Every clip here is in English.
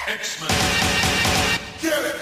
X-Men. Get it!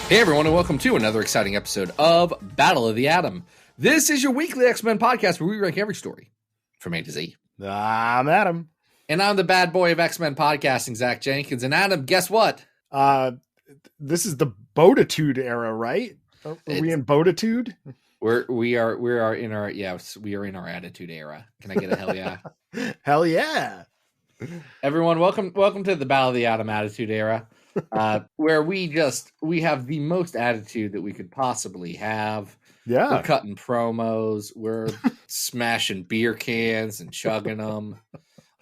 Hey everyone, and welcome to another exciting episode of Battle of the Atom. This is your weekly X-Men podcast where we rank every story from A to Z. I'm Adam. And I'm the bad boy of X-Men podcasting, Zach Jenkins. And Adam, guess what? This is the Boditude era, right? Are we in Boditude? We are in our in our attitude era. Can I get a hell yeah? Hell yeah. Everyone, welcome to the Battle of the Atom attitude era. Where we have the most attitude that we could possibly have. Yeah. We're cutting promos. We're smashing beer cans and chugging them.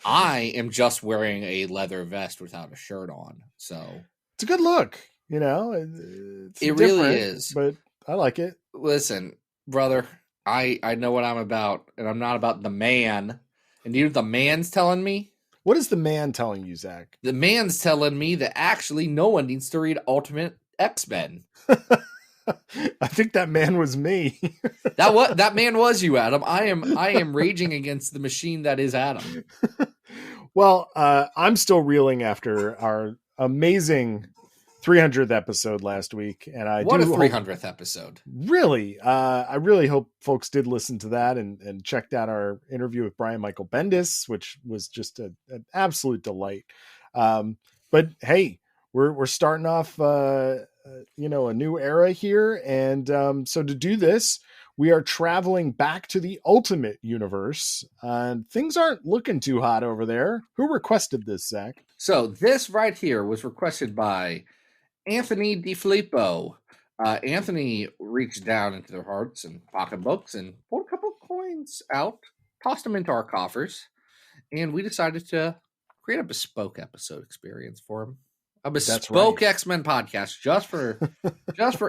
I am just wearing a leather vest without a shirt on. So it's a good look, you know. It really is. But I like it. Listen, brother, I know what I'm about, and I'm not about the man. And you know what the man's telling me? What is the man telling you, Zach? The man's telling me that actually no one needs to read Ultimate X-Men. I think that man was me. That man was you, Adam. I am raging against the machine that is Adam. Well, I'm still reeling after our amazing 300th episode last week, and What a 300th episode! Really, I really hope folks did listen to that and checked out our interview with Brian Michael Bendis, which was just an absolute delight. But hey, we're starting off, a new era here, and so to do this, we are traveling back to the Ultimate Universe, and things aren't looking too hot over there. Who requested this, Zach? So this right here was requested by Anthony DiFilippo. Anthony reached down into their hearts and pocketbooks and pulled a couple of coins out, tossed them into our coffers, and we decided to create a bespoke episode experience for him. A bespoke X-Men podcast just for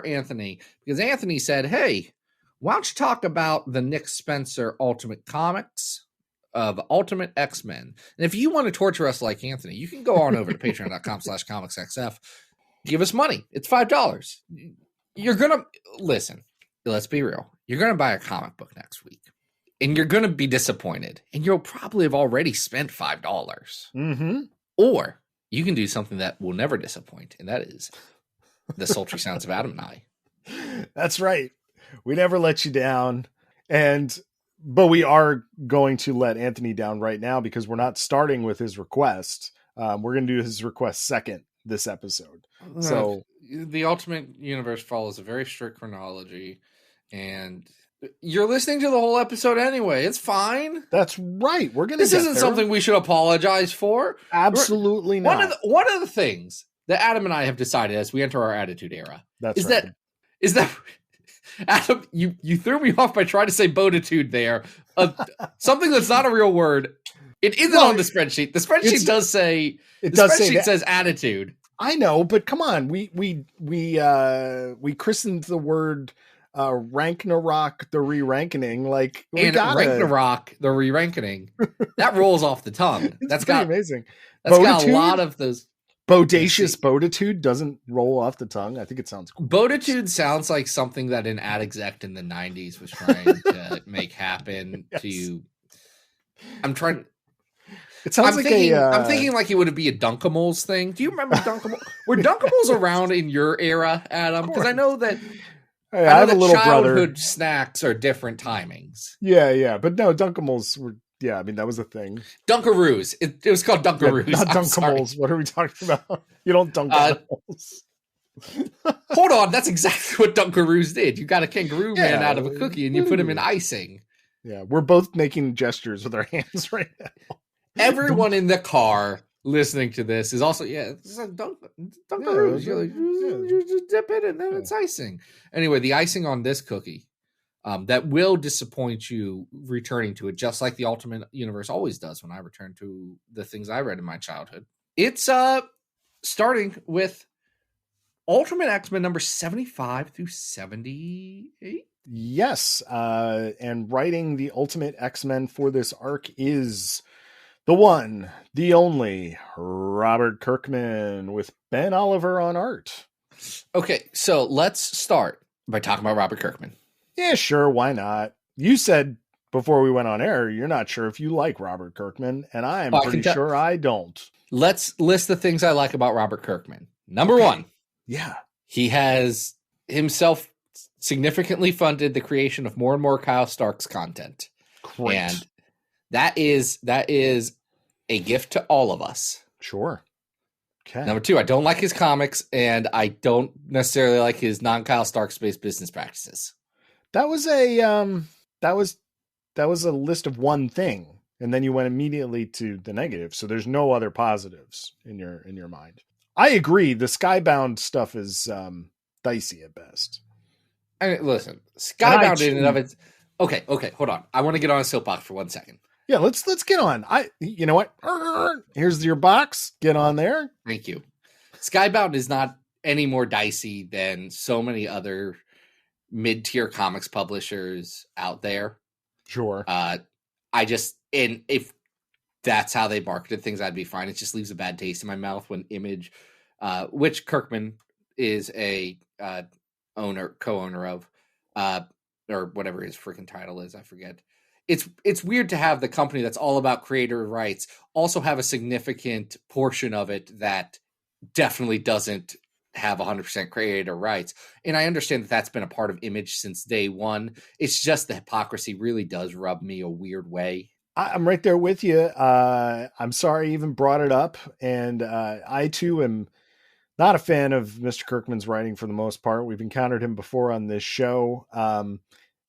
Anthony, because Anthony said, "Hey, why don't you talk about the Nick Spencer Ultimate Comics of Ultimate X-Men? And if you want to torture us like Anthony, you can go on over to patreon.com/comicsxf. Give us money. It's $5. You're going to listen. Let's be real. You're going to buy a comic book next week and you're going to be disappointed and you'll probably have already spent $5. Mm-hmm. Or you can do something that will never disappoint. And that is the sultry sounds of Adam and I. That's right. We never let you down. But we are going to let Anthony down right now because we're not starting with his request. We're going to do his request second this episode. So the Ultimate Universe follows a very strict chronology, and you're listening to the whole episode anyway. It's fine. That's right. We're gonna. This isn't something we should apologize for. Absolutely not. One of the things that Adam and I have decided as we enter our attitude era is that Adam, you threw me off by trying to say boditude there. Something that's not a real word. It isn't on the spreadsheet. The spreadsheet does say says attitude. I know, but come on, we christened the word Ragnarok the re-ranking. Ragnarok the re-ranking. That rolls off the tongue. That's amazing. That's got a lot of those. Bodacious boditude doesn't roll off the tongue. I think it sounds cool. Boditude sounds like something that an ad exec in the 90s was trying to make happen. Yes. I'm trying. It sounds I'm thinking like it would be a Dunkimals thing. Do you remember Dunkimals? Were Dunkimals around in your era, Adam? Because I know that I have a little childhood brother. Snacks are different timings. Yeah, but no, Dunkimals were. Yeah, I mean that was a thing. Dunkaroos. It was called Dunkaroos. Not Dunkimals. What are we talking about? You don't dunk animals. Hold on, that's exactly what Dunkaroos did. You got a kangaroo man out of a cookie and you put him in icing. Yeah, we're both making gestures with our hands right now. Everyone in the car listening to this is also, it's like Dunkaroos. You just dip it and then it's icing. Anyway, the icing on this cookie that will disappoint you returning to it, just like the Ultimate Universe always does when I return to the things I read in my childhood. It's starting with Ultimate X-Men number 75 through 78. Yes, and writing the Ultimate X-Men for this arc is the one, the only Robert Kirkman with Ben Oliver on art. Okay, so let's start by talking about Robert Kirkman. Yeah, sure, why not? You said before we went on air, you're not sure if you like Robert Kirkman, and I am pretty sure I don't. Let's list the things I like about Robert Kirkman. Number one. Yeah. He has himself significantly funded the creation of more and more Kyle Stark's content. Great. And that is a gift to all of us. Sure. Okay. Number two, I don't like his comics, and I don't necessarily like his non-Kyle Stark-based business practices. That was a list of one thing, and then you went immediately to the negative. So there's no other positives in your mind. I agree. The Skybound stuff is dicey at best. I mean, listen, Skybound in and of it. Okay, hold on. I want to get on a soapbox for 1 second. Yeah, let's get on. You know what? Here's your box. Get on there. Thank you. Skybound is not any more dicey than so many other mid-tier comics publishers out there. Sure. If that's how they marketed things, I'd be fine. It just leaves a bad taste in my mouth when Image, which Kirkman is a co-owner of, or whatever his freaking title is, I forget. It's weird to have the company that's all about creator rights also have a significant portion of it that definitely doesn't have 100% creator rights. And I understand that that's been a part of Image since day one. It's just the hypocrisy really does rub me a weird way. I'm right there with you. I'm sorry I even brought it up. And I too am not a fan of Mr. Kirkman's writing for the most part. We've encountered him before on this show.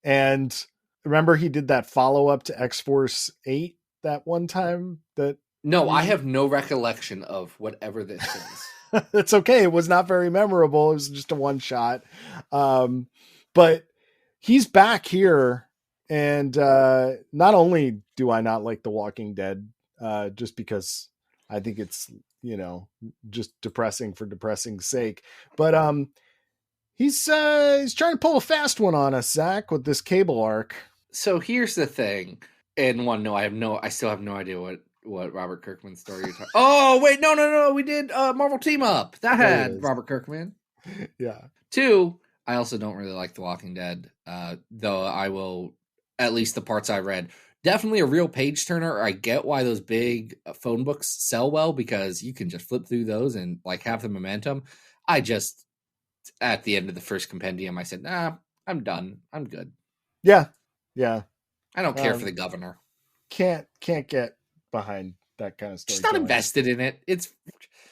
And remember he did that follow-up to X-Force 8 that one time? No, I have no recollection of whatever this is. It's okay. It was not very memorable. It was just a one shot. But he's back here. And not only do I not like The Walking Dead, just because I think it's, just depressing for depressing's sake, but he's trying to pull a fast one on us, Zach, with this Cable arc. So here's the thing. And I still have no idea what Robert Kirkman's story you're talking. Oh, wait, no. We did Marvel Team Up. That had Robert Kirkman. Yeah. 2, I also don't really like The Walking Dead, though I will, at least the parts I read, definitely a real page turner. I get why those big phone books sell well, because you can just flip through those and have the momentum. I just, at the end of the first compendium, I said, nah, I'm done. I'm good. Yeah. Yeah. I don't care for the governor. Can't get behind that kind of story. Just not invested in it. It's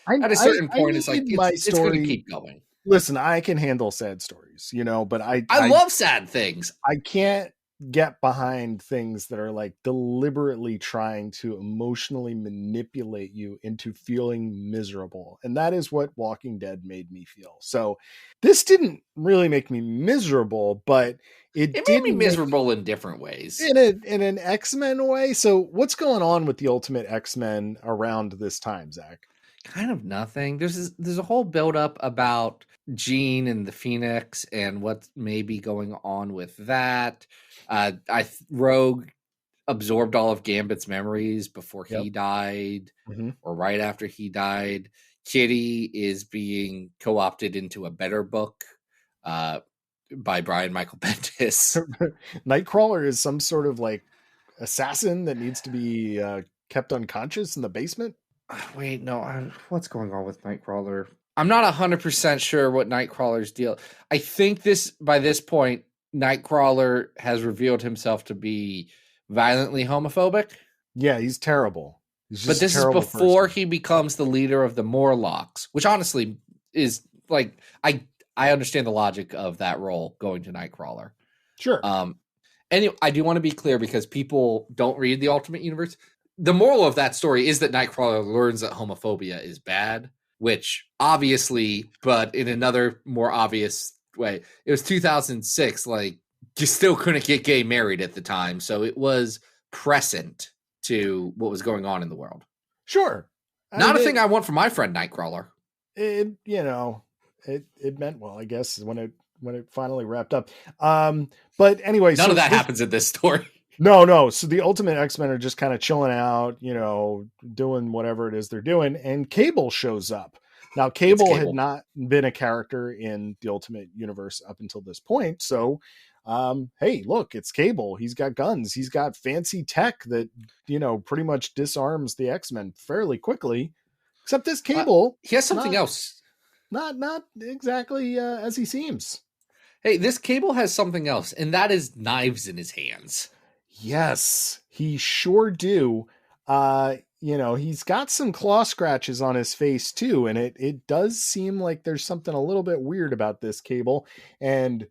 at a certain point, it's going to keep going. Listen, I can handle sad stories, but I love sad things. I can't get behind things that are deliberately trying to emotionally manipulate you into feeling miserable. And that is what Walking Dead made me feel. So this didn't really make me miserable, but it made me miserable in different ways. In an X-Men way. So what's going on with the Ultimate X-Men around this time, Zach? Kind of nothing. There's a whole build-up about Jean and the Phoenix and what may be going on with that. Rogue absorbed all of Gambit's memories before he died, or right after he died. Kitty is being co-opted into a better book by Brian Michael Bendis. Nightcrawler is some sort of assassin that needs to be kept unconscious in the basement. Wait, no. What's going on with Nightcrawler? I'm not 100% sure what Nightcrawler's deal. I think by this point, Nightcrawler has revealed himself to be violently homophobic. Yeah, he's terrible. But this is before he becomes the leader of the Morlocks, which honestly is I understand the logic of that role going to Nightcrawler. Sure. Anyway, I do want to be clear because people don't read the Ultimate Universe. The moral of that story is that Nightcrawler learns that homophobia is bad, which obviously, but in another more obvious way, it was 2006. You still couldn't get gay married at the time. So it was present to what was going on in the world. Sure. Not a thing I want for my friend Nightcrawler. It meant well, I guess, when when it finally wrapped up. But anyway, None of that happens in this story. No. So the Ultimate X-Men are just kind of chilling out, doing whatever it is they're doing. And Cable shows up. Now, Cable had not been a character in the Ultimate Universe up until this point. So, hey, look, it's Cable. He's got guns. He's got fancy tech that, pretty much disarms the X-Men fairly quickly. Except this Cable. He has something else. Not exactly as he seems. Hey, this Cable has something else, and that is knives in his hands. Yes, he sure do. He's got some claw scratches on his face too, and it does seem like there's something a little bit weird about this Cable. And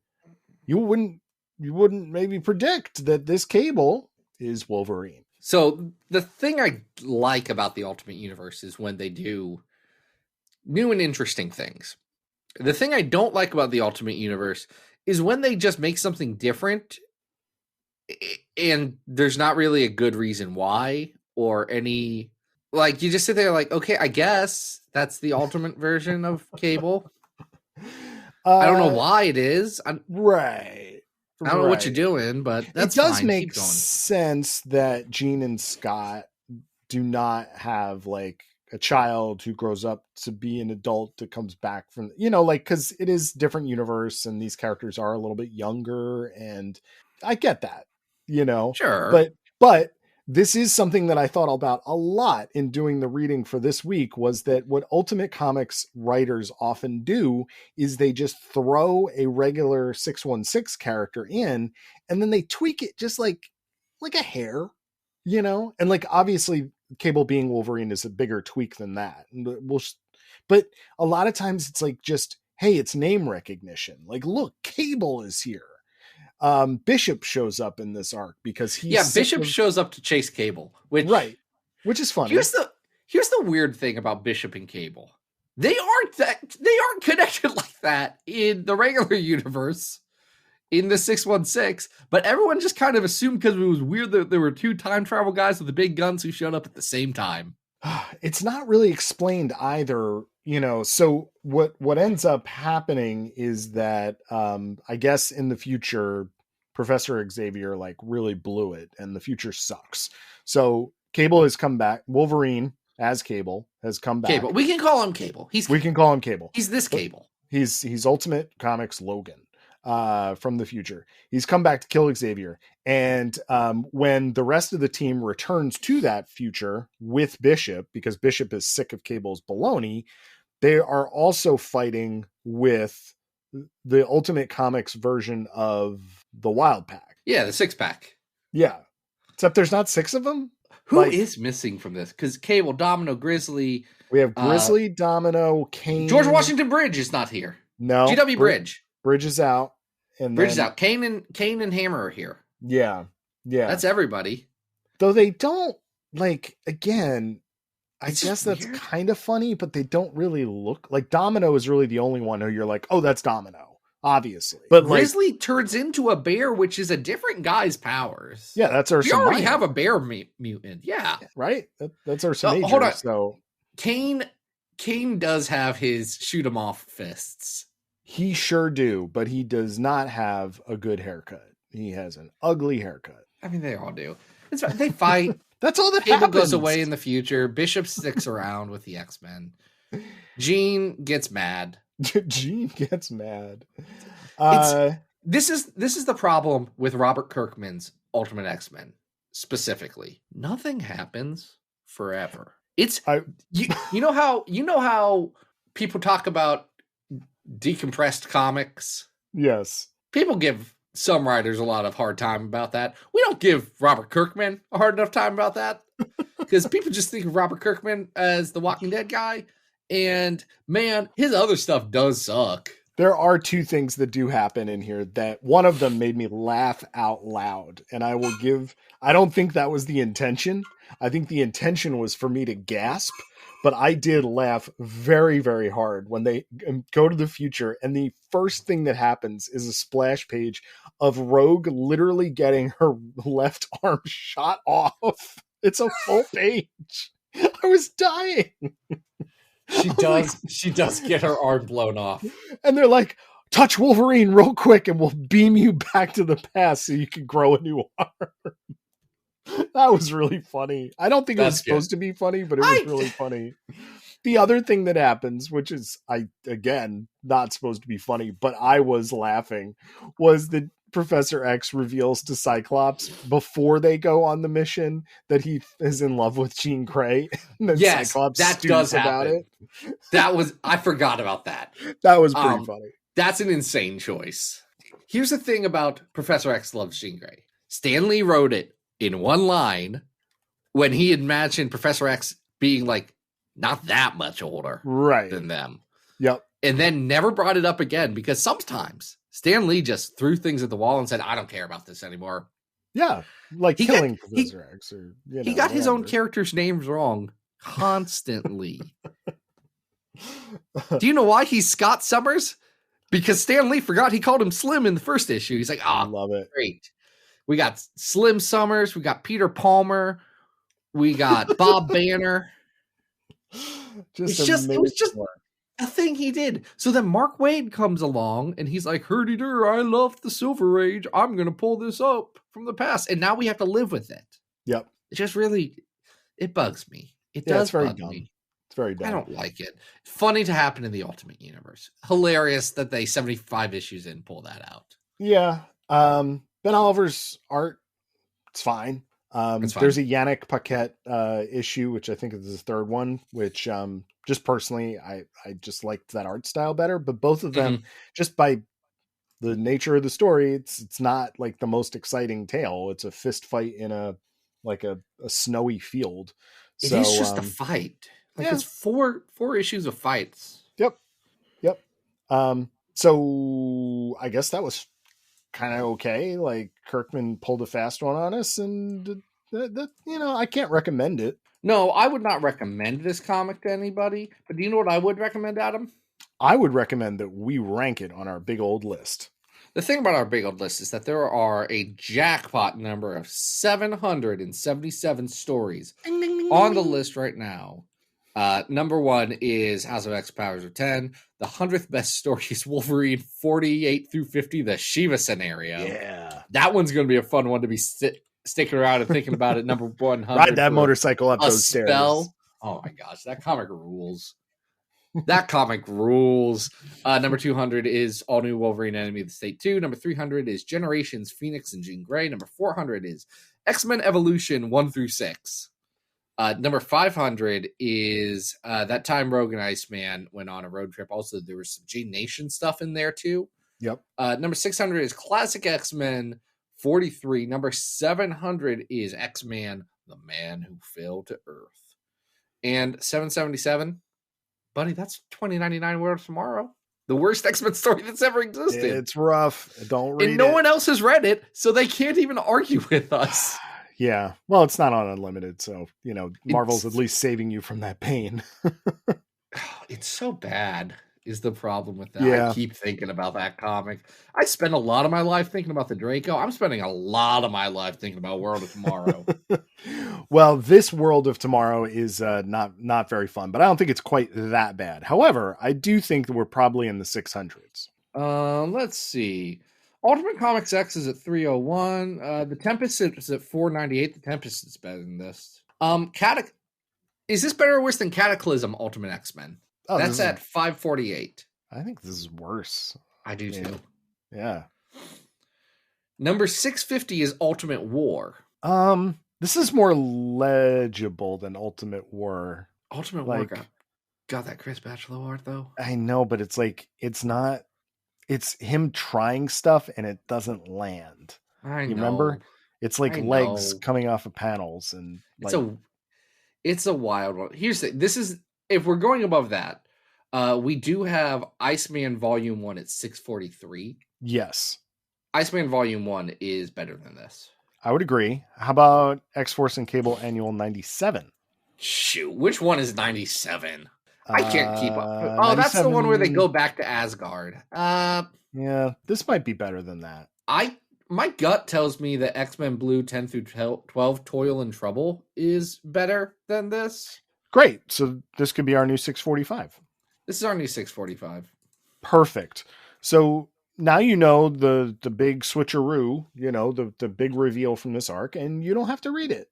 you wouldn't maybe predict that this Cable is Wolverine. So the thing I like about the Ultimate Universe is when they do new and interesting things. The thing I don't like about the Ultimate Universe is when they just make something different and there's not really a good reason why or any, like, you just sit there like, okay, I guess that's the ultimate version of Cable. I don't know why it is. Right. I don't know what you're doing, but that's fine. It does make sense that Jean and Scott do not have like a child who grows up to be an adult that comes back from, because it is different universe and these characters are a little bit younger, and I get that, Sure. But this is something that I thought about a lot in doing the reading for this week, was that what Ultimate Comics writers often do is they just throw a regular 616 character in and then they tweak it just like a hair, and like, obviously Cable being Wolverine is a bigger tweak than that. But a lot of times it's like, just, hey, it's name recognition. Like, look, Cable is here. Bishop shows up in this arc because Bishop shows up to chase Cable, which is funny. Here's the weird thing about Bishop and Cable. They aren't connected like that in the regular universe, in the 616, but everyone just kind of assumed because it was weird that there were two time travel guys with the big guns who showed up at the same time. It's not really explained either, so what ends up happening is that I guess in the future Professor Xavier like really blew it and the future sucks. So Cable has come back. Wolverine as Cable has come back. Cable. We can call him Cable. We can call him Cable. He's this Cable. He's Ultimate Comics Logan from the future. He's come back to kill Xavier. And when the rest of the team returns to that future with Bishop, because Bishop is sick of Cable's baloney, they are also fighting with the Ultimate Comics version of the Wild Pack. Yeah, the 6-pack. Yeah. Except there's not 6 of them. Who is missing from this? Because Cable, Domino, Grizzly. We have Grizzly, Domino, Kane. George Washington Bridge is not here. No. GW Bridge. Bridge is out. And Bridge is out. Kane and Hammer are here. Yeah. Yeah. That's everybody. Though they don't, like, again, I guess that's weird. Kind of funny, but they don't really look like Domino is really the only one who you're like, oh, that's Domino, obviously. But Grizzly turns into a bear, which is a different guy's powers. Yeah, that's Ursa. We already have a bear mutant. Yeah. Right? That's Ursa Major. Hold on. So Kane does have his shoot 'em off fists. He sure do, but he does not have a good haircut. He has an ugly haircut. I mean, they all do. It's they fight. That's all that Cable happens. goes away in the future. Bishop sticks around with the X-Men. Jean gets mad. Jean gets mad. This is the problem with Robert Kirkman's Ultimate X-Men specifically. Nothing happens forever. You know how people talk about decompressed comics? Yes. People give some writers a lot of hard time about that. We don't give Robert Kirkman a hard enough time about that because people just think of Robert Kirkman as the Walking Dead guy. And man, his other stuff does suck. There are 2 things that do happen in here that one of them made me laugh out loud. And I don't think that was the intention. I think the intention was for me to gasp, but I did laugh very, very hard when they go to the future. And the first thing that happens is a splash page of Rogue literally getting her left arm shot off. It's a full page. I was dying. She does get her arm blown off. And they're like, touch Wolverine real quick and we'll beam you back to the past so you can grow a new arm. That was really funny. I don't think it was supposed to be funny, but it was really funny. The other thing that happens, which is, again, not supposed to be funny, but I was laughing, was that Professor X reveals to Cyclops before they go on the mission that he is in love with Jean Grey. And then Cyclops that does about it. I forgot about that. That was pretty funny. That's an insane choice. Here's the thing about Professor X loves Jean Grey. Stan Lee wrote it in one line when he imagined Professor X being like not that much older than them. Yep. And then never brought it up again because sometimes Stan Lee just threw things at the wall and said, I don't care about this anymore. Yeah. Like killing Professor X. Or, he got his own character's names wrong constantly. Do you know why he's Scott Summers? Because Stan Lee forgot he called him Slim in the first issue. He's like, I love it. Great. We got Slim Summers. We got Peter Palmer. We got Bob Banner. It was just a thing he did. So then Mark Waid comes along and he's like, Herdy-der, I love the Silver Age. I'm going to pull this up from the past. And now we have to live with it. Yep. It just really, it bugs me. It does bug me. It's very dumb. I don't like it. Funny to happen in the Ultimate Universe. Hilarious that they 75 issues in pull that out. Yeah. Ben Oliver's art, it's fine. There's a Yannick Paquette issue, which I think is the third one, which just personally, I just liked that art style better. But both of them, just by the nature of the story, it's not like the most exciting tale. It's a fist fight in a snowy field. It is just a fight. It's four issues of fights. Yep. So I guess that was kind of okay. Like Kirkman pulled a fast one on us, and I can't recommend it. No, I would not recommend this comic to anybody. But do you know what I would recommend, Adam? I would recommend that we rank it on our big old list. The thing about our big old list is that there are a jackpot number of 777 stories on the list right now. Number one is House of X Powers of 10. The 100th best story is Wolverine 48 through 50, the Shiva scenario. Yeah. That one's going to be a fun one to be sticking around and thinking about it. Number 100. Ride that motorcycle up those stairs. Oh my gosh, that comic rules. That comic rules. Number 200 is All New Wolverine Enemy of the State 2. Number 300 is Generations Phoenix and Jean Grey. Number 400 is X-Men Evolution 1 through 6. Number 500 is that time Rogue and Iceman went on a road trip. Also, there was some G Nation stuff in there too. Yep. Number 600 is Classic X-Men 43. Number 700 is X-Man, the Man Who Fell to Earth. And 777, buddy, that's 2099 World of Tomorrow. The worst X-Men story that's ever existed. It's rough. Don't read it. And no one else has read it, so they can't even argue with us. Yeah. Well, it's not on Unlimited, so, Marvel's at least saving you from that pain. It's so bad is the problem with that. Yeah. I keep thinking about that comic. I spend a lot of my life thinking about the Draco. I'm spending a lot of my life thinking about World of Tomorrow. Well, this World of Tomorrow is not very fun, but I don't think it's quite that bad. However, I do think that we're probably in the 600s. Let's see. Ultimate Comics X is at 301. The Tempest is at 498. The Tempest is better than this. Is this better or worse than Cataclysm Ultimate X-Men? Oh, that's at 548. I think this is worse. I do too. Yeah. Number 650 is Ultimate War. This is more legible than Ultimate War. Ultimate War got that Chris Bachalo art though. I know, but it's not. It's him trying stuff and it doesn't land. I know. You remember? It's like legs coming off of panels, and it's a wild one. Here's this is if we're going above that, we do have Iceman Volume 1 at 643. Yes. Iceman Volume 1 is better than this. I would agree. How about X-Force and Cable Annual 97? Shoot, which one is 97? I can't keep up. Oh, that's the one where they go back to Asgard. Yeah, this might be better than that. My gut tells me that X-Men Blue 10 through 12 Toil and Trouble is better than this. Great. So this could be our new 645. This is our new 645. Perfect. So now you know the big switcheroo, the big reveal from this arc, and you don't have to read it.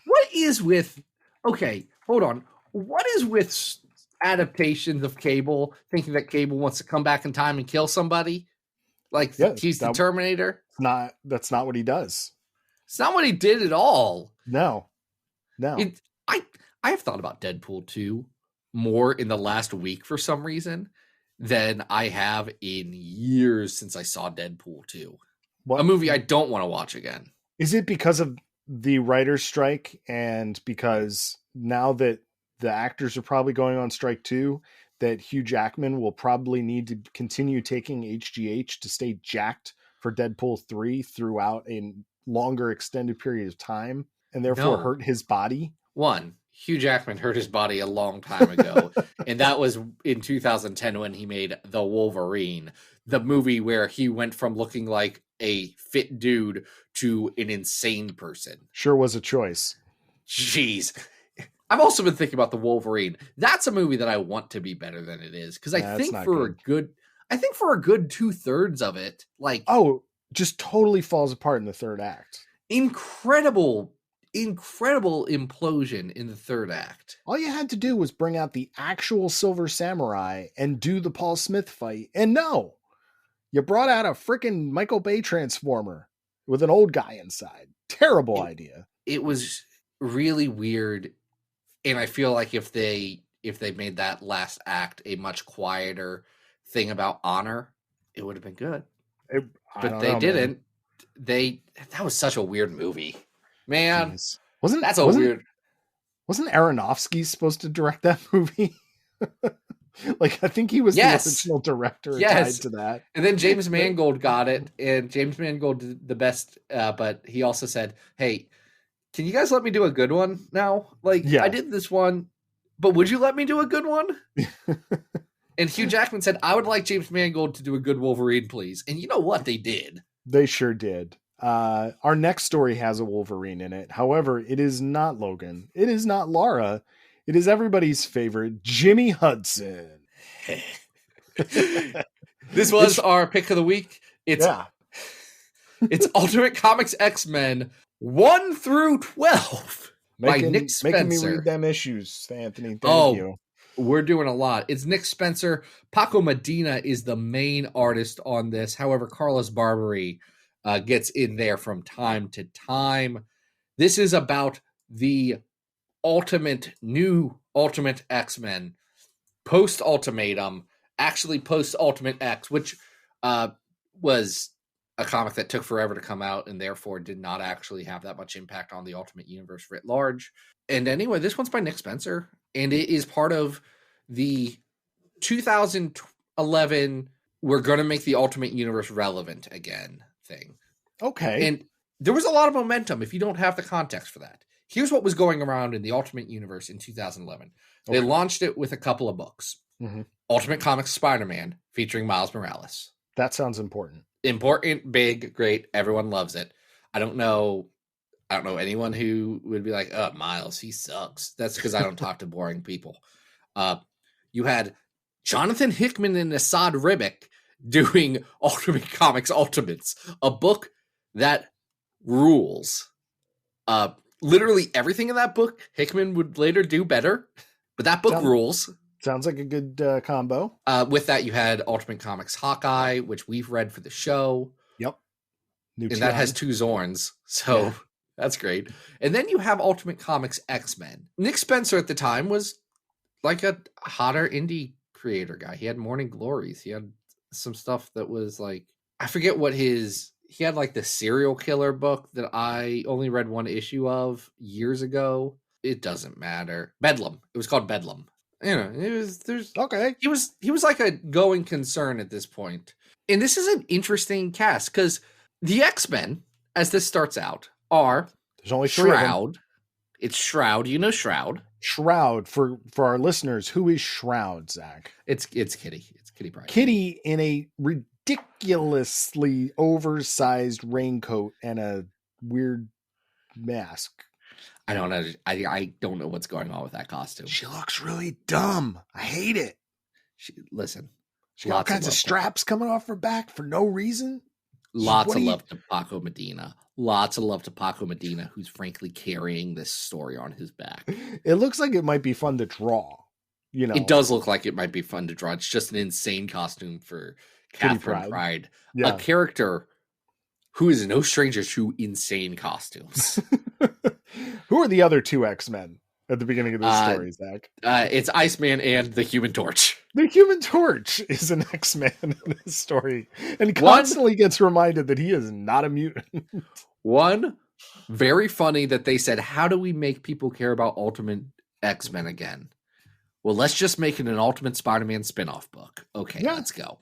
What is with? Okay, hold on. What is with adaptations of Cable thinking that Cable wants to come back in time and kill somebody? Like Yeah, he's the Terminator? that's not what he does. It's not what he did at all. No. I have thought about Deadpool 2 more in the last week for some reason than I have in years since I saw Deadpool 2. A movie I don't want to watch again. Is it because of the writer's strike, and because now that the actors are probably going on strike too, that Hugh Jackman will probably need to continue taking HGH to stay jacked for Deadpool 3 throughout a longer extended period of time, and therefore hurt his body? One, Hugh Jackman hurt his body a long time ago, and that was in 2010 when he made The Wolverine, the movie where he went from looking like a fit dude to an insane person. Sure was a choice. Jeez. I've also been thinking about The Wolverine. That's a movie that I want to be better than it is, because I think for a good 2/3 of it, like, just totally falls apart in the third act. Incredible implosion in the third act. All you had to do was bring out the actual Silver Samurai and do the Paul Smith fight. And no, you brought out a freaking Michael Bay Transformer with an old guy inside. Terrible idea. It was really weird. And I feel like if they made that last act a much quieter thing about honor, it would have been good. But they didn't. Man. That was such a weird movie. Man, wasn't Aronofsky supposed to direct that movie? Like, I think he was the original director tied to that. And then James Mangold got it, and James Mangold did the best, but he also said, hey, can you guys let me do a good one now? Like, I did this one, but would you let me do a good one? And Hugh Jackman said, I would like James Mangold to do a good Wolverine, please. And you know what? They did. They sure did. Our next story has a Wolverine in it. However, it is not Logan. It is not Lara. It is everybody's favorite, Jimmy Hudson. This was our pick of the week. It's Ultimate Comics X-Men 1 through 12 by Nick Spencer. Making me read them issues, Anthony. Thank you. We're doing a lot. It's Nick Spencer. Paco Medina is the main artist on this. However, Carlos Barbary gets in there from time to time. This is about the new Ultimate X-Men post-Ultimatum, actually post-Ultimate X, which was a comic that took forever to come out and therefore did not actually have that much impact on the Ultimate Universe writ large. And anyway, this one's by Nick Spencer, and it is part of the 2011 we're going to make the Ultimate Universe relevant again thing. Okay. And there was a lot of momentum if you don't have the context for that. Here's what was going around in the Ultimate Universe in 2011. They launched it with a couple of books. Mm-hmm. Ultimate Comics Spider-Man featuring Miles Morales. That sounds important. Important, big, great. Everyone loves it. I don't know anyone who would be like, oh, Miles, he sucks. That's because I don't talk to boring people. You had Jonathan Hickman and Assad Ribic doing Ultimate Comics Ultimates, a book that rules. Literally everything in that book, Hickman would later do better, but that book rules. Sounds like a good combo. With that, you had Ultimate Comics Hawkeye, which we've read for the show. Yep. That has 2 Zorns, so that's great. And then you have Ultimate Comics X-Men. Nick Spencer at the time was like a hotter indie creator guy. He had Morning Glories. He had some stuff that was like, I forget what he had like the serial killer book that I only read 1 issue of years ago. It doesn't matter. Bedlam. It was called Bedlam. You know, he was like a going concern at this point. And this is an interesting cast because the X-Men, as this starts out, are there's only 3 Shroud. of them. It's Shroud. You know Shroud. Shroud, for our listeners, who is Shroud, Zach? It's Kitty. It's Kitty Pryde. Kitty in a ridiculously oversized raincoat and a weird mask. I don't know. I don't know what's going on with that costume. She looks really dumb. I hate it. Listen, She got all kinds of straps coming off her back for no reason. Lots of love to Paco Medina. Lots of love to Paco Medina, who's frankly carrying this story on his back. It looks like it might be fun to draw. You know, it does look like it might be fun to draw. It's just an insane costume for Catherine Pride, a character who is no stranger to insane costumes. Who are the other two X-Men at the beginning of this story, Zach? It's Iceman and the Human Torch. The Human Torch is an X-Man in this story, and constantly gets reminded that he is not a mutant. One, very funny that they said, how do we make people care about Ultimate X-Men again? Well, let's just make it an Ultimate Spider-Man spin-off book. Okay, let's go.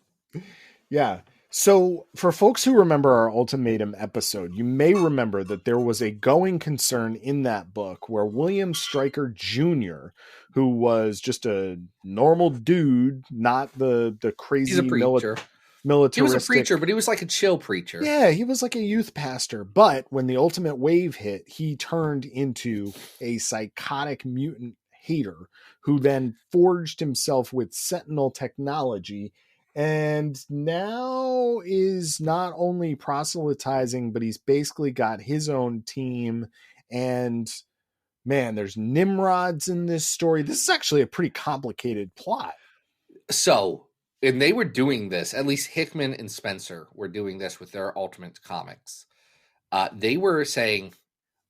Yeah. So for folks who remember our Ultimatum episode, you may remember that there was a going concern in that book where William Stryker Jr., who was just a normal dude, not the crazy militaristic. He was a preacher, but he was like a chill preacher. Yeah, he was like a youth pastor. But when the Ultimate Wave hit, he turned into a psychotic mutant hater who then forged himself with Sentinel technology and now is not only proselytizing, but he's basically got his own team. And man, there's Nimrods in this story. This is actually a pretty complicated plot. So, and they were doing this, at least Hickman and Spencer were doing this with their Ultimate comics. They were saying,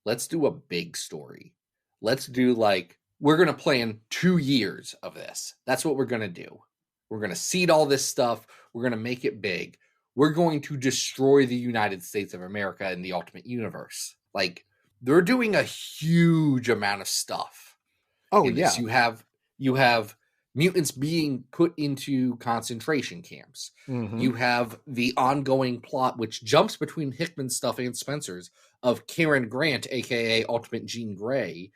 let's do a big story. Let's do we're going to plan 2 years of this. That's what we're going to do. We're going to seed all this stuff. We're going to make it big. We're going to destroy the United States of America in the Ultimate Universe. They're doing a huge amount of stuff. Oh, yeah. You have mutants being put into concentration camps. Mm-hmm. You have the ongoing plot, which jumps between Hickman's stuff and Spencer's, of Karen Grant, a.k.a. Ultimate Jean Grey,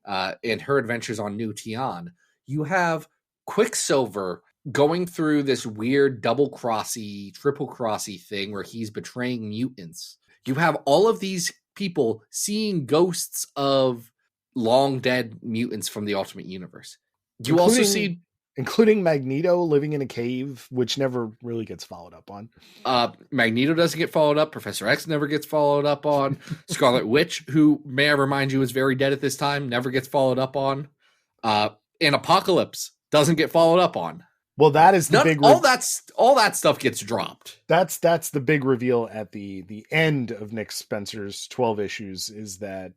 and her adventures on New Tian. You have Quicksilver going through this weird double-crossy, triple-crossy thing where he's betraying mutants. You have all of these people seeing ghosts of long-dead mutants from the Ultimate Universe. Including Magneto living in a cave, which never really gets followed up on. Magneto doesn't get followed up. Professor X never gets followed up on. Scarlet Witch, who, may I remind you, is very dead at this time, never gets followed up on. And Apocalypse doesn't get followed up on. Well, that is the big... all that stuff gets dropped. That's the big reveal at the end of Nick Spencer's 12 issues, is that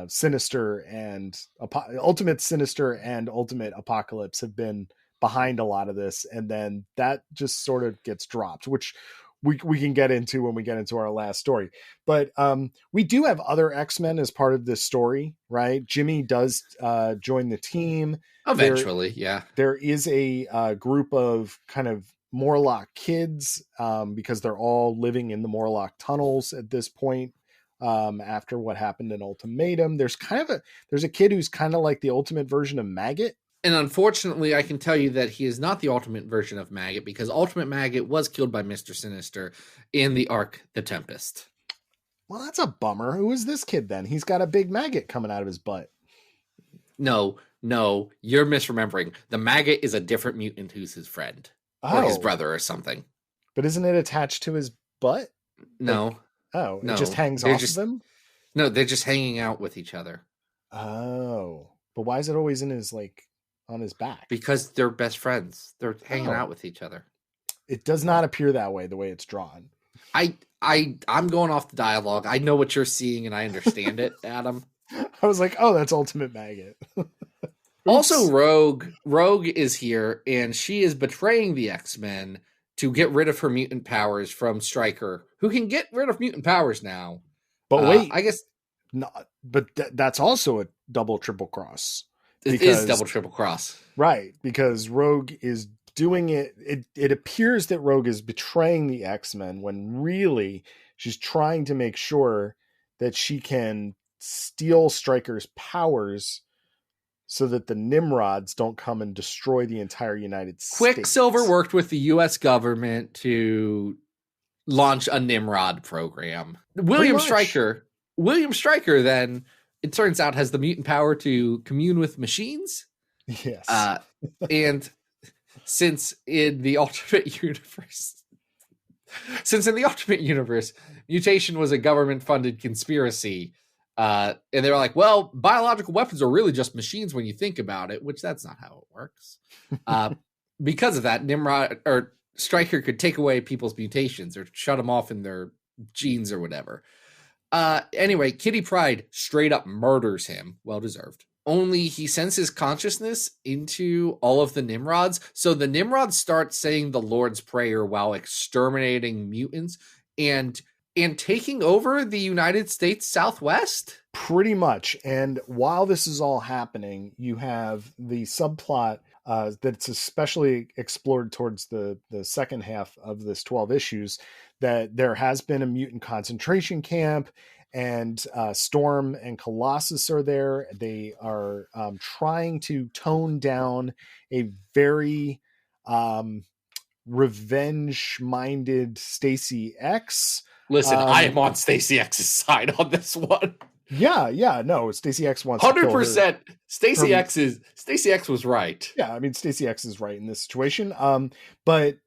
Sinister and Ultimate Sinister and Ultimate Apocalypse have been behind a lot of this, and then that just sort of gets dropped, which we can get into when we get into our last story. But we do have other X-Men as part of this story, right? Jimmy does join the team. Eventually, There is a group of kind of Morlock kids because they're all living in the Morlock tunnels at this point after what happened in Ultimatum. There's a kid who's kind of like the ultimate version of Maggot. And unfortunately, I can tell you that he is not the ultimate version of Maggot, because Ultimate Maggot was killed by Mr. Sinister in the arc The Tempest. Well, that's a bummer. Who is this kid then? He's got a big maggot coming out of his butt. No, you're misremembering. The Maggot is a different mutant who's his friend. Or his brother or something. But isn't it attached to his butt? No. It just hangs off of him? No, they're just hanging out with each other. Oh. But why is it always in his, on his back? Because they're best friends. They're hanging out with each other. It does not appear that way, the way it's drawn. I'm going off the dialogue. I know what you're seeing and I understand it, Adam. I was like, oh, that's Ultimate Maggot. Also, Rogue is here, and she is betraying the X-Men to get rid of her mutant powers from Stryker, who can get rid of mutant powers now. But wait, I guess not. But that's also a double triple cross. It is double triple cross, right? Because Rogue is doing it. It appears that Rogue is betraying the X-Men when really she's trying to make sure that she can steal Stryker's powers, so that the Nimrods don't come and destroy the entire United States. Quicksilver worked with the U.S. government to launch a Nimrod program. William Stryker, then, it turns out, has the mutant power to commune with machines. Yes. And since in the Ultimate Universe, mutation was a government-funded conspiracy. And they were like, well, biological weapons are really just machines when you think about it, which that's not how it works. Because of that, Nimrod or Stryker could take away people's mutations or shut them off in their genes or whatever. Anyway, Kitty Pryde straight up murders him. Well deserved. Only he sends his consciousness into all of the Nimrods. So the Nimrods start saying the Lord's Prayer while exterminating mutants and taking over the United States Southwest. Pretty much. And while this is all happening, you have the subplot that's especially explored towards the second half of this 12 issues, that there has been a mutant concentration camp, and Storm and Colossus are there. They are trying to tone down a very revenge-minded Stacy X. Listen, I am on Stacy X's side on this one. Yeah, no, Stacy X wants 100%. Stacy X was right. Yeah, I mean, Stacy X is right in this situation. But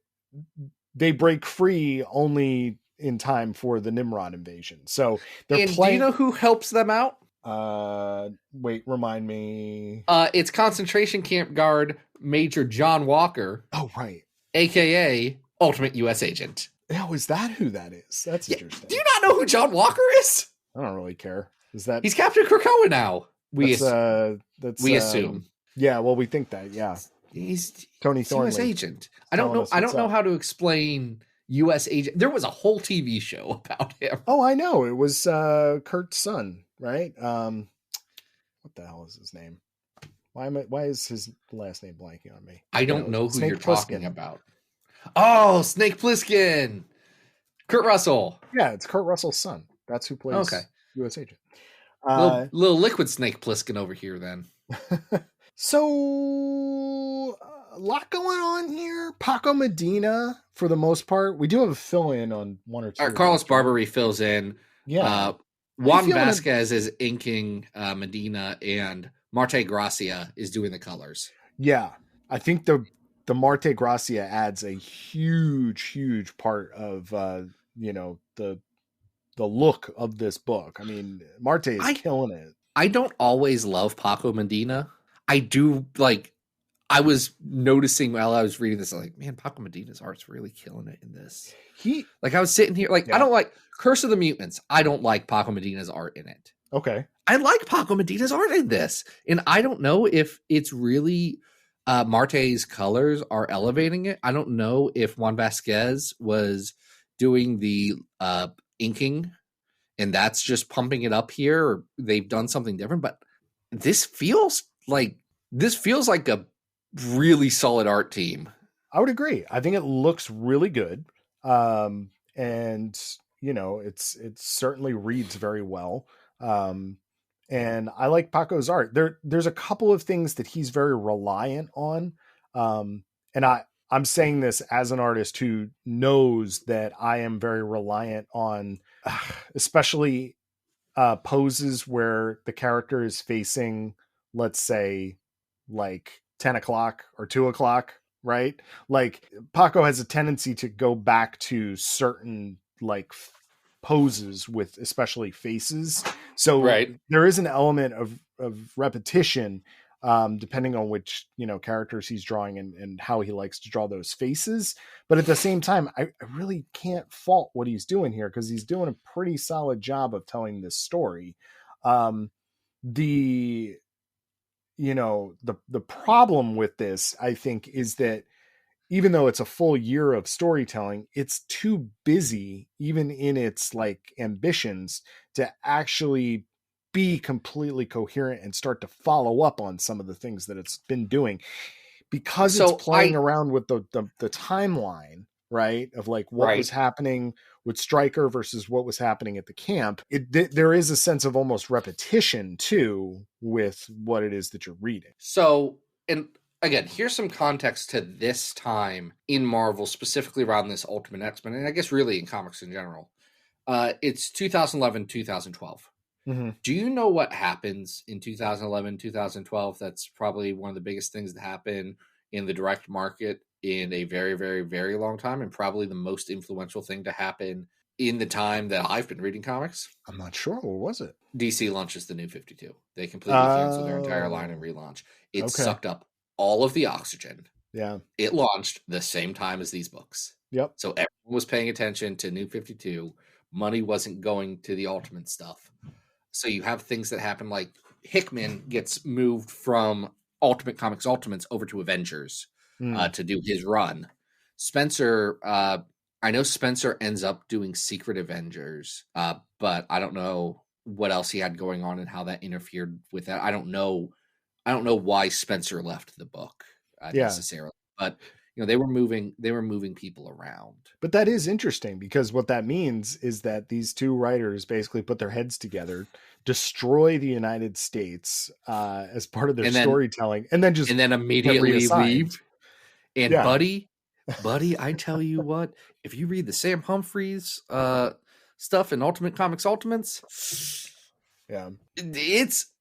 they break free only in time for the Nimrod invasion. So they're playing. Do you know who helps them out? Wait, remind me. It's concentration camp guard Major John Walker. Oh, right. AKA Ultimate U.S. Agent. Oh, is that who that is? That's interesting. Do you not know who John Walker is? I don't really care. Is that he's Captain Krakoa now? We assume. Yeah, well, we think that. Yeah, he's Tony Thornley, U.S. Agent. I don't know how to explain U.S. Agent. There was a whole TV show about him. Oh, I know. It was Kurt's son, right? What the hell is his name? Why is his last name blanking on me? I don't know who Snake you're Plissken. talking about. Oh, Snake Plissken. Kurt Russell. Yeah, it's Kurt Russell's son. That's who plays U.S. Agent. Little liquid Snake Plissken over here then. So a lot going on here. Paco Medina, for the most part. We do have a fill-in on one or two. Carlos Barbary fills in. Yeah. Juan Vasquez is inking Medina, and Marte Gracia is doing the colors. Yeah. I think the Marte Gracia adds a huge part of the look of this book. I mean, Marte is killing it. I don't always love Paco Medina. I do I was noticing while I was reading this, I'm like, man, Paco Medina's art's really killing it in this. I was sitting here, I don't like Curse of the Mutants. I don't like Paco Medina's art in it. Okay. I like Paco Medina's art in this. And I don't know if it's really Marte's colors are elevating it. I don't know if Juan Vasquez was doing the inking and that's just pumping it up here, or they've done something different, but this feels like a really solid art team. I would agree. I think it looks really good. And it certainly reads very well. And I like Paco's art. There's a couple of things that he's very reliant on. And I'm saying this as an artist who knows that I am very reliant on, especially poses where the character is facing, let's say, like 10 o'clock or 2 o'clock, right? Like Paco has a tendency to go back to certain poses with especially faces. So there is an element of repetition depending on which characters he's drawing and how he likes to draw those faces. But at the same time, I really can't fault what he's doing here, because he's doing a pretty solid job of telling this story. The problem with this, I think, is that even though it's a full year of storytelling, it's too busy, even in its ambitions, to actually be completely coherent and start to follow up on some of the things that it's been doing, because it's playing around with the timeline, right? Of what was happening with Stryker versus what was happening at the camp. There is a sense of almost repetition too with what it is that you're reading. So, and again, here's some context to this time in Marvel, specifically around this Ultimate X-Men, and I guess really in comics in general. It's 2011, 2012. Mm-hmm. Do you know what happens in 2011, 2012? That's probably one of the biggest things that happen in the direct market in a very, very, very long time, and probably the most influential thing to happen in the time that I've been reading comics. I'm not sure. What was it? DC launches the New 52. They completely canceled their entire line and relaunch. It sucked up all of the oxygen. Yeah. It launched the same time as these books. Yep. So everyone was paying attention to New 52. Money wasn't going to the Ultimate stuff. So you have things that happen like Hickman gets moved from Ultimate Comics Ultimates over to Avengers to do his run. Spencer, I know Spencer ends up doing Secret Avengers, but I don't know what else he had going on and how that interfered with that. I don't know why Spencer left the book necessarily, but they were moving people around. But that is interesting, because what that means is that these two writers basically put their heads together, destroy the United States as part of their storytelling, and then immediately leave. And buddy, I tell you what, if you read the Sam Humphries stuff in Ultimate Comics Ultimates, yeah,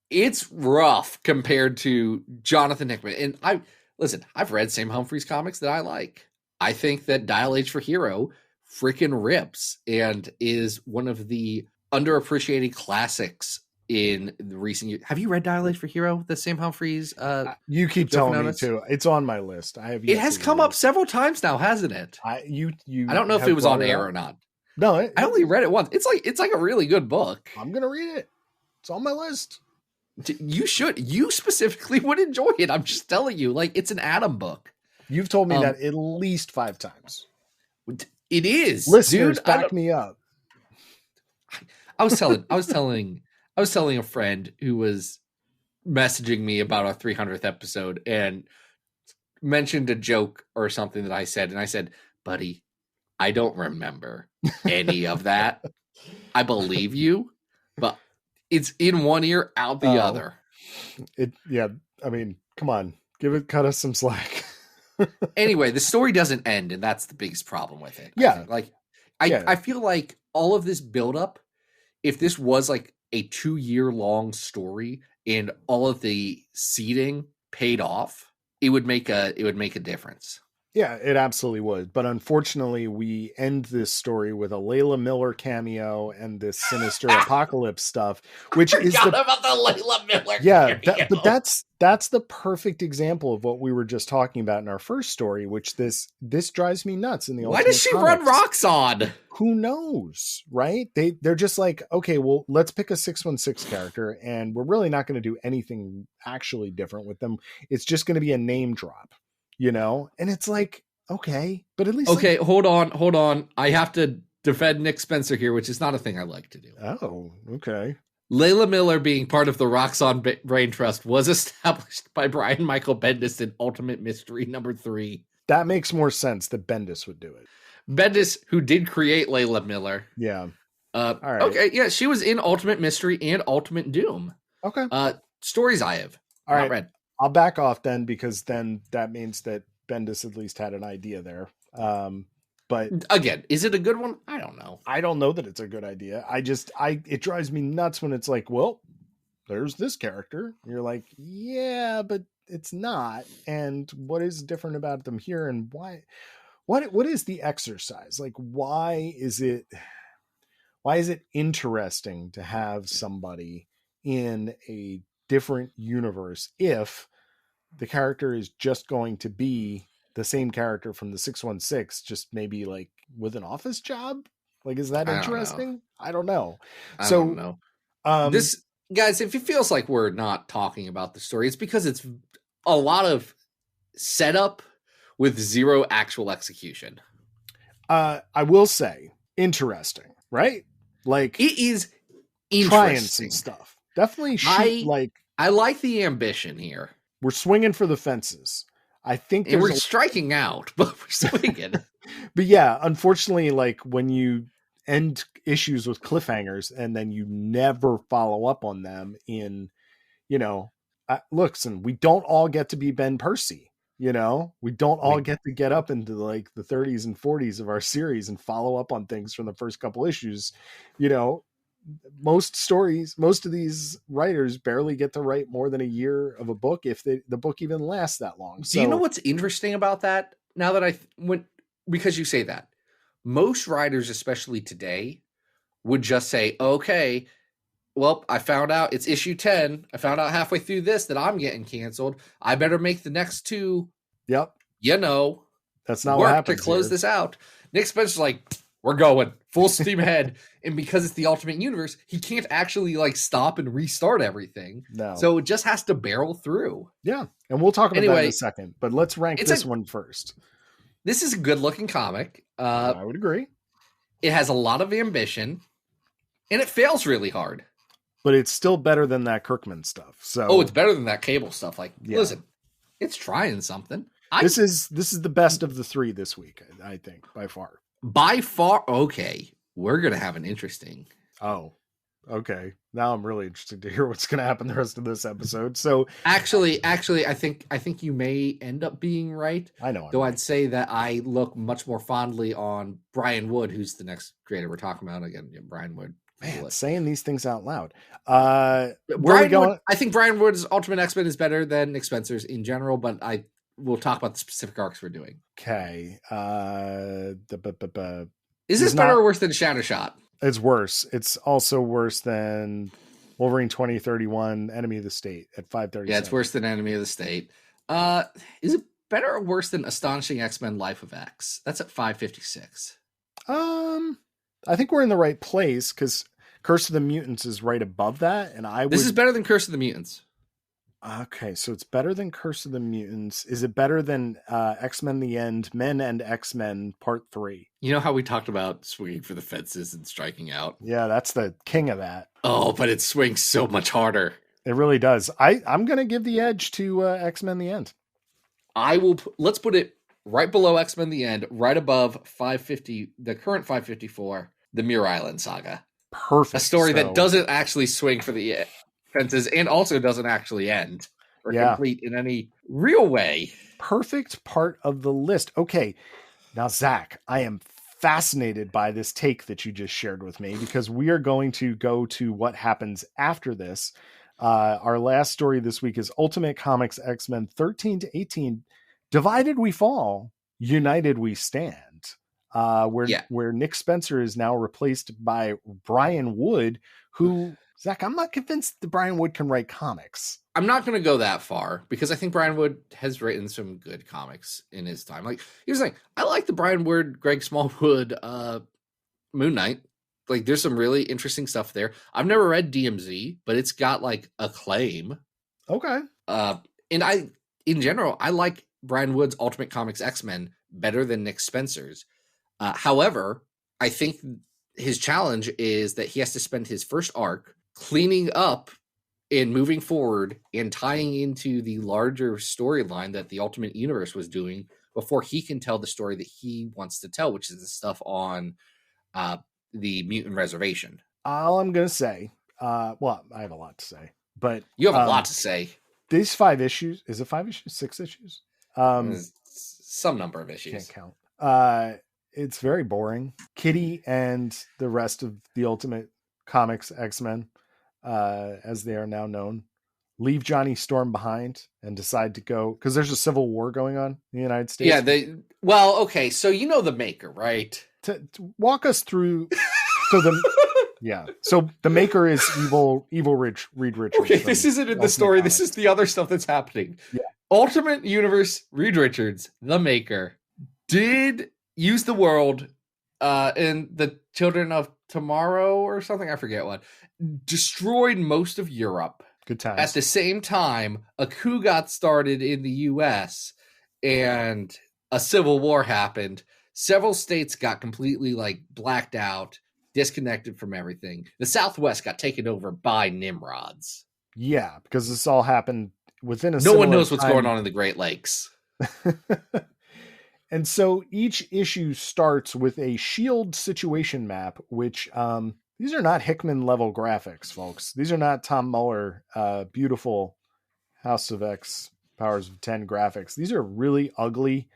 it's rough compared to Jonathan Hickman. And I've read Sam Humphries comics that I like. I think that Dial H for Hero freaking rips and is one of the underappreciated classics in the recent years. Have you read Dial H for Hero, the Sam Humphries? You keep telling me to. It's on my list. It has come up several times now, hasn't it? I don't know if it was on air or not. No, I only read it once. It's like a really good book. I'm gonna read it. It's on my list. You should. You specifically would enjoy it. I'm just telling you, like, it's an Atom book. You've told me that at least 5 times. It is. Listeners, dude, back me up. I was telling a friend who was messaging me about our 300th episode and mentioned a joke or something that I said, and I said, "Buddy, I don't remember any of that. I believe you, but it's in one ear, out the other." I mean, come on, cut us some slack. Anyway, the story doesn't end, and that's the biggest problem with it. Yeah. I feel like all of this buildup, if this was like a 2-year long story and all of the seeding paid off, it would make a difference. Yeah, it absolutely would. But unfortunately, we end this story with a Layla Miller cameo and this sinister apocalypse stuff, which is about the Layla Miller. Yeah, but that's the perfect example of what we were just talking about in our first story, which this drives me nuts in the Why does she comics. run Roxxon? Who knows, right? They're just like, okay, well, let's pick a 616 character, and we're really not going to do anything actually different with them. It's just going to be a name drop. And it's like, okay, but at least hold on. I have to defend Nick Spencer here, which is not a thing I like to do. Oh, okay. Layla Miller being part of the Roxxon Brain Trust was established by Brian Michael Bendis in Ultimate Mystery #3. That makes more sense that Bendis would do it. Bendis, who did create Layla Miller. Yeah. All right. Okay, yeah, she was in Ultimate Mystery and Ultimate Doom. Okay. Stories I have all right. read. I'll back off then, because then that means that Bendis at least had an idea there. But again, is it a good one? I don't know. I don't know that it's a good idea. It drives me nuts when it's like, well, there's this character. You're like, yeah, but it's not. And what is different about them here, and why? What is the exercise? Like, why is it interesting to have somebody in a different universe if the character is just going to be the same character from the 616, just maybe like with an office job? Like, is that interesting? I don't know. I don't know. This, guys, if it feels like we're not talking about the story, it's because it's a lot of setup with zero actual execution. I will say, interesting, right? Like, it is interesting. Trying some stuff. Definitely I like the ambition here. We're swinging for the fences. I think we're striking out, but we're swinging. But yeah, unfortunately, like, when you end issues with cliffhangers and then you never follow up on them in, listen, we don't all get to be Ben Percy. We don't all get up into like the 30s and 40s of our series and follow up on things from the first couple issues. most of these writers barely get to write more than a year of a book if the book even lasts that long. Do you know what's interesting about that? Now that because you say that, most writers, especially today, would just say, okay, well, I found out it's issue 10. I found out halfway through this that I'm getting canceled. I better make the next two, Yep. That's not what happens to close this out. Nick Spencer's like, we're going full steam ahead. And because it's the Ultimate Universe, he can't actually like stop and restart everything. No. So it just has to barrel through. Yeah. And we'll talk about that in a second, but let's rank this one first. This is a good looking comic. I would agree. It has a lot of ambition and it fails really hard. But it's still better than that Kirkman stuff. So it's better than that Cable stuff. Like, listen, it's trying something. This is the best of the three this week, I think, by far. By far, okay. We're gonna have an interesting. Oh, okay. Now I'm really interested to hear what's gonna happen the rest of this episode. So actually, I think you may end up being right. I know. Though I'd say that I look much more fondly on Brian Wood, who's the next creator we're talking about again. Brian Wood. Man, saying these things out loud. Brian Wood, I think Brian Wood's Ultimate X-Men is better than Nick Spencer's in general, but we'll talk about the specific arcs we're doing. Okay. Is this better or worse than Shattershot? It's worse. It's also worse than Wolverine 2031 Enemy of the State at 537. Yeah, it's worse than Enemy of the State. Is it better or worse than Astonishing X-Men Life of X? That's at 556. I think we're in the right place because Curse of the Mutants is right above that, and This is better than Curse of the Mutants. Okay, so it's better than Curse of the Mutants. Is it better than X-Men The End, Men and X-Men Part 3? You know how we talked about swinging for the fences and striking out? Yeah, that's the king of that. Oh, but it swings so much harder. It really does. I'm going to give the edge to X-Men The End. Let's put it right below X-Men The End, right above 550, the current 554, the Muir Island Saga. Perfect. A story that doesn't actually swing for the fences and also doesn't actually end or complete in any real way. Perfect part of the list. Okay. Now, Zach, I am fascinated by this take that you just shared with me because we are going to go to what happens after this. Our last story this week is Ultimate Comics X-Men 13 to 18. Divided we fall, united we stand. Where Nick Spencer is now replaced by Brian Wood, who, Zach, I'm not convinced that Brian Wood can write comics. I'm not going to go that far because I think Brian Wood has written some good comics in his time. Like, here's the thing. I like the Brian Wood, Greg Smallwood, Moon Knight. Like, there's some really interesting stuff there. I've never read DMZ, but it's got like acclaim. Okay. And in general, I like Brian Wood's Ultimate Comics X-Men better than Nick Spencer's. However, I think his challenge is that he has to spend his first arc cleaning up and moving forward and tying into the larger storyline that the Ultimate Universe was doing before he can tell the story that he wants to tell, which is the stuff on the Mutant Reservation. All I'm going to say, I have a lot to say, but you have a lot to say. These 5 issues, is it 5 issues? 6 issues? Some number of issues. Can't count. It's very boring. Kitty and the rest of the Ultimate Comics X-Men, as they are now known, leave Johnny Storm behind and decide to go because there's a civil war going on in the United States. Yeah, okay. So you know the Maker, right? To walk us through. So the Maker is evil Reed Richards. Okay, this isn't in the story. Comics. This is the other stuff that's happening. Yeah. Ultimate Universe Reed Richards, the Maker, did use the world in the Children of Tomorrow or something. I forget what. Destroyed most of Europe. Good times. At the same time, a coup got started in the U.S. and a civil war happened. Several states got completely blacked out, disconnected from everything. The Southwest got taken over by Nimrods. Yeah, because this all happened within a No one knows time. What's going on in the Great Lakes. And so each issue starts with a SHIELD situation map, which these are not Hickman level graphics, folks. These are not Tom Muller, beautiful House of X, Powers of 10 graphics. These are really ugly,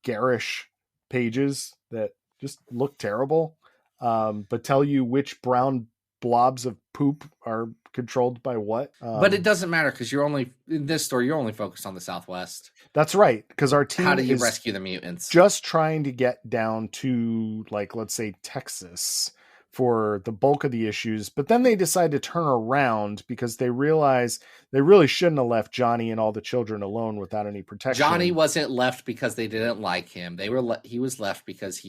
garish pages that just look terrible. but tell you which brown blobs of poop are controlled by what. But it doesn't matter because you're only in this story. You're only focused on the Southwest. That's right, because our team How do you is rescue the mutants? just trying to get down to, like, let's say Texas for the bulk of the issues, but then they decide to turn around because they realize they really shouldn't have left Johnny and all the children alone without any protection. Johnny wasn't left because they didn't like him. He was left because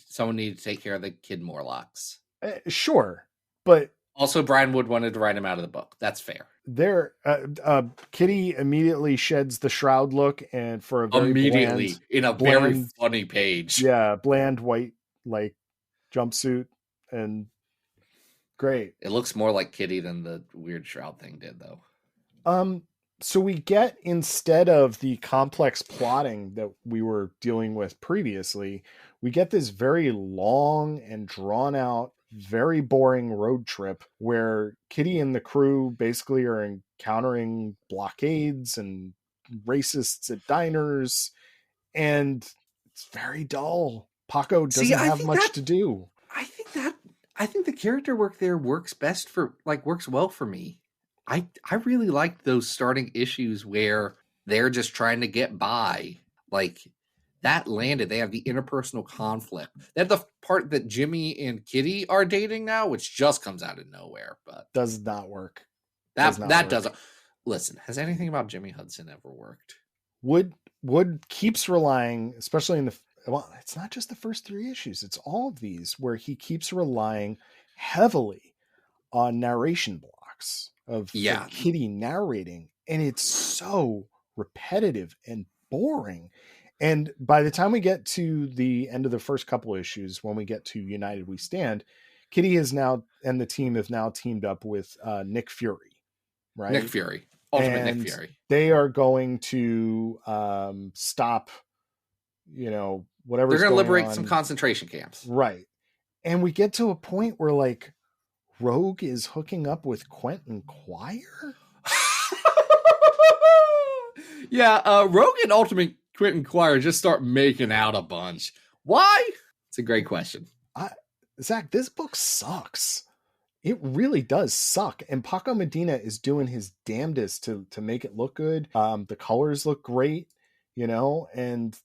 someone needed to take care of the kid Morlocks. Sure, but also Brian Wood wanted to write him out of the book. That's fair. There, Kitty immediately sheds the shroud look, and for a very very funny page. Yeah, bland white like jumpsuit, and great. It looks more like Kitty than the weird shroud thing did, though. So we get, instead of the complex plotting that we were dealing with previously, we get this very long and drawn out, very boring road trip where Kitty and the crew basically are encountering blockades and racists at diners, and it's very dull. Paco doesn't have much to do. I think the character work there works well for me. I really liked those starting issues where they're just trying to get by. Like, that landed. They have the interpersonal conflict. They have the part that Jimmy and Kitty are dating now, which just comes out of nowhere, but does not work. Doesn't. Listen, has anything about Jimmy Hudson ever worked? Wood keeps relying, especially in it's not just the first 3 issues, it's all of these where he keeps relying heavily on narration blocks of Kitty narrating, and it's so repetitive and boring. And by the time we get to the end of the first couple issues, when we get to United We Stand, Kitty is now, and the team have now teamed up with Nick Fury, right? Nick Fury, Ultimate Nick Fury. They are going to stop, whatever. They're going to liberate some concentration camps, right? And we get to a point where, like, Rogue is hooking up with Quentin Quire. Yeah, Rogue and Ultimate Quentin Quire just start making out a bunch. Why? It's a great question. Zach, this book sucks. It really does suck. And Paco Medina is doing his damnedest to make it look good. The colors look great, and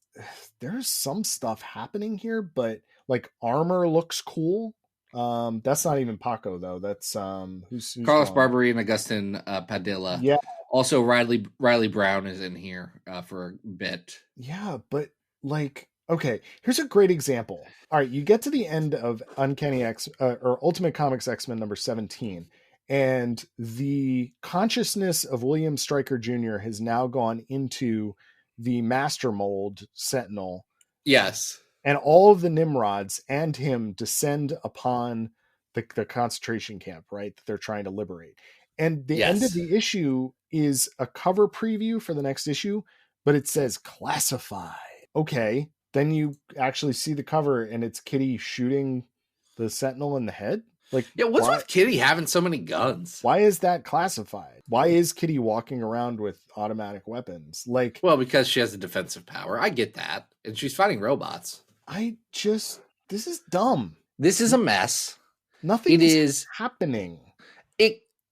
there's some stuff happening here, but like armor looks cool. That's not even Paco though. That's who's Carlos Barbary and Agustin Padilla. Yeah. Also, Riley Brown is in here for a bit. Yeah, but like, okay, here's a great example. All right, you get to the end of Uncanny or Ultimate Comics X-Men number 17, and the consciousness of William Stryker Jr. has now gone into the Master Mold Sentinel. Yes. And all of the Nimrods and him descend upon the concentration camp, right, that they're trying to liberate. And the end of the issue is a cover preview for the next issue, but it says classified. Okay, then you actually see the cover and it's Kitty shooting the Sentinel in the head. Like, yeah, what's with Kitty having so many guns? Why is that classified? Why is Kitty walking around with automatic weapons? Like, well, because she has a defensive power. I get that. And she's fighting robots. This is dumb. This is a mess. Nothing is happening.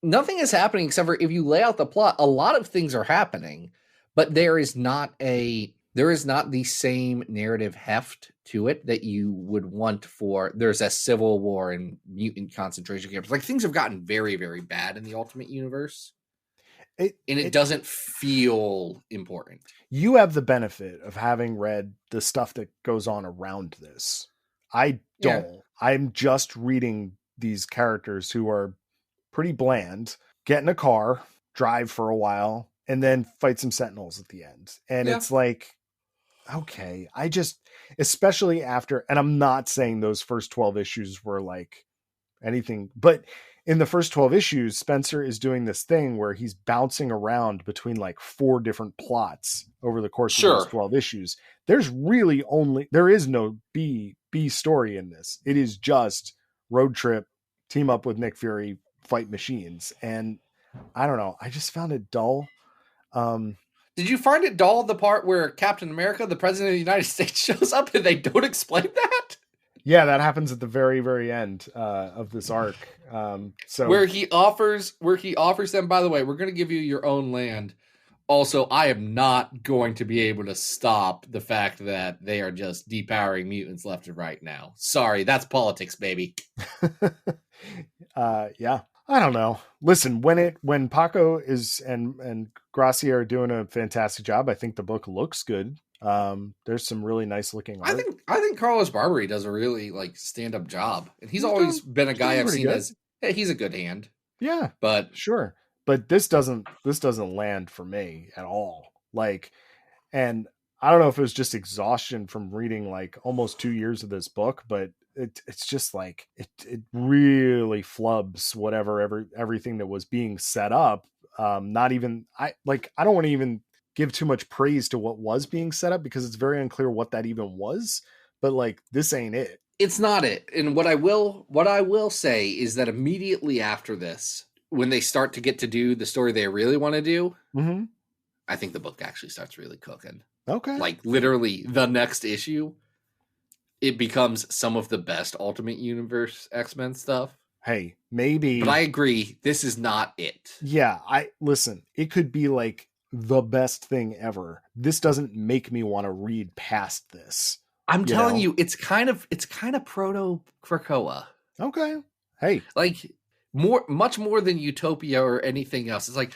Nothing is happening except for if you lay out the plot, a lot of things are happening, but there is not the same narrative heft to it that you would want for there's a civil war and mutant concentration camps. Like, things have gotten very, very bad in the Ultimate Universe. It doesn't feel important. You have the benefit of having read the stuff that goes on around this. I don't. Yeah. I'm just reading these characters who are pretty bland, get in a car, drive for a while, and then fight some Sentinels at the end. And it's like, okay, especially after, and I'm not saying those first 12 issues were like anything, but in the first 12 issues, Spencer is doing this thing where he's bouncing around between like 4 different plots over the course of those 12 issues. There is no B story in this. It is just road trip, team up with Nick Fury, fight machines. And I don't know. I just found it dull. Did you find it dull the part where Captain America, the President of the United States, shows up and they don't explain that? Yeah, that happens at the very, very end of this arc. So where he offers them, by the way, we're going to give you your own land. Also, I am not going to be able to stop the fact that they are just depowering mutants left and right now. Sorry, that's politics, baby. yeah, I don't know. Listen, when Paco is and Gracia are doing a fantastic job, I think the book looks good. There's some really nice looking art. I think Carlos Barbary does a really like stand up job, and he's always been a guy I've seen good. as hey, he's a good hand. Yeah, but sure. But this doesn't land for me at all. Like, and I don't know if it was just exhaustion from reading like almost 2 years of this book, but it's just like it really flubs everything that was being set up. Not even I don't want to even give too much praise to what was being set up because it's very unclear what that even was. But like, this ain't it. It's not it. And what I will say is that immediately after this, when they start to get to do the story they really want to do, I think the book actually starts really cooking. Okay. Like literally the next issue, it becomes some of the best Ultimate Universe X-Men stuff. Hey, maybe. But I agree, this is not it. Yeah, listen, it could be like the best thing ever. This doesn't make me want to read past this. I'm telling you, it's kind of proto Krakoa. Okay. Hey. Like much more than Utopia or anything else. It's like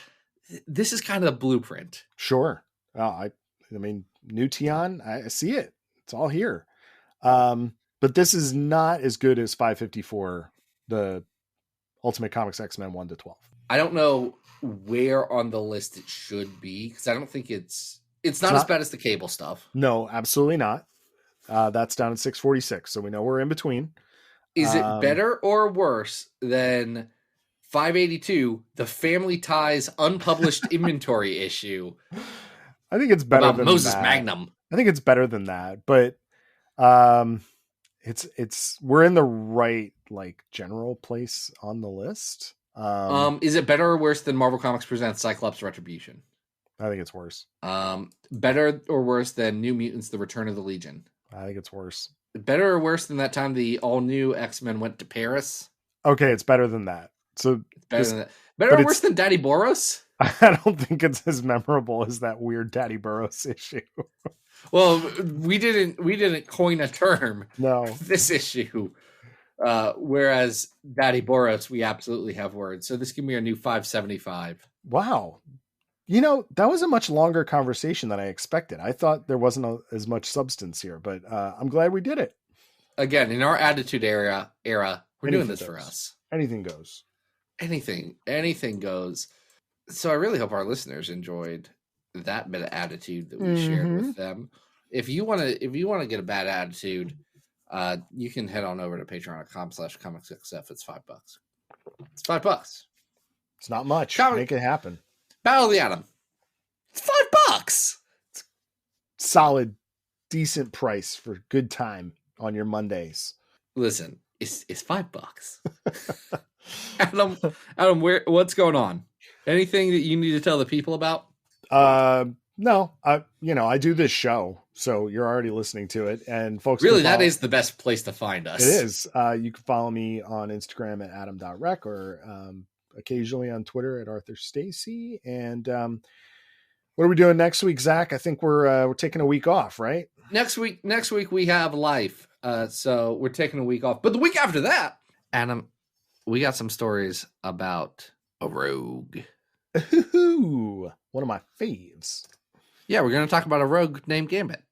this is kind of the blueprint. Sure. I mean, New Tian, I see it. It's all here. But this is not as good as 554, the Ultimate Comics X-Men 1-12. I don't know where on the list it should be because I don't think it's not as bad as the Cable stuff. No, absolutely not. That's down at 646, so we know we're in between. Is it better or worse than 582, the Family Ties unpublished inventory issue? I think it's better than Moses that. Magnum. I think it's better than that, but it's we're in the right like general place on the list. Is it better or worse than Marvel Comics presents Cyclops Retribution? I think it's worse. Better or worse than New Mutants: The Return of the Legion? I think it's worse. Better or worse than that time the all new X-Men went to Paris? Okay, it's better than that. So it's better than that. Better or worse than Daddy Boros? I don't think it's as memorable as that weird Daddy Boros issue. Well, we didn't coin a term. No, this issue. Whereas Daddy Boros, we absolutely have words. So this give me a new 575. Wow. That was a much longer conversation than I expected. I thought there wasn't as much substance here, but I'm glad we did it. Again, in our attitude era, we're doing this for us. Anything goes. Anything goes. So I really hope our listeners enjoyed that bit of attitude that we shared with them. If you want to get a bad attitude, you can head on over to patreon.com/comicsxf. It's $5. It's $5. It's not much. Make it happen. Battle of the Atom. It's $5. It's solid, decent price for good time on your Mondays. Listen, it's $5. Adam, what's going on? Anything that you need to tell the people about? No, I do this show, so you're already listening to it, and folks. Really, that is the best place to find us. It is. You can follow me on Instagram at adam.rec or occasionally on Twitter at Arthur Stacy. And what are we doing next week, Zach? I think we're taking a week off, right? Next week we have life, so we're taking a week off. But the week after that, Adam, we got some stories about a rogue. Ooh, one of my faves. Yeah, we're going to talk about a rogue named Gambit.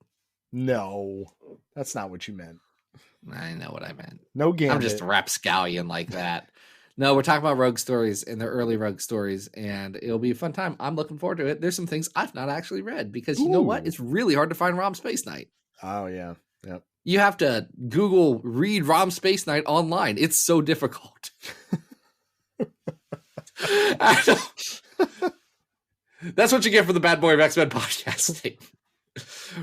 No, that's not what you meant. I know what I meant. No Gambit. I'm just a rapscallion like that. No, we're talking about rogue stories and the early rogue stories, and it'll be a fun time. I'm looking forward to it. There's some things I've not actually read because you know what? It's really hard to find ROM Space Knight. Oh, yeah. Yep. You have to Google read ROM Space Knight online. It's so difficult. That's what you get for the Bad Boy of X-Men podcasting.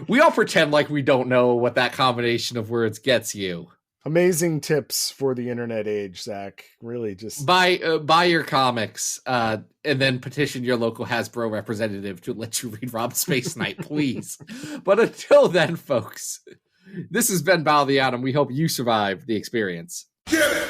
We all pretend like we don't know what that combination of words gets you. Amazing tips for the internet age, Zach. Really, just buy your comics and then petition your local Hasbro representative to let you read Rob Space Knight, please. But until then, folks, This has been Bow the Atom. We hope you survive the experience. Get it!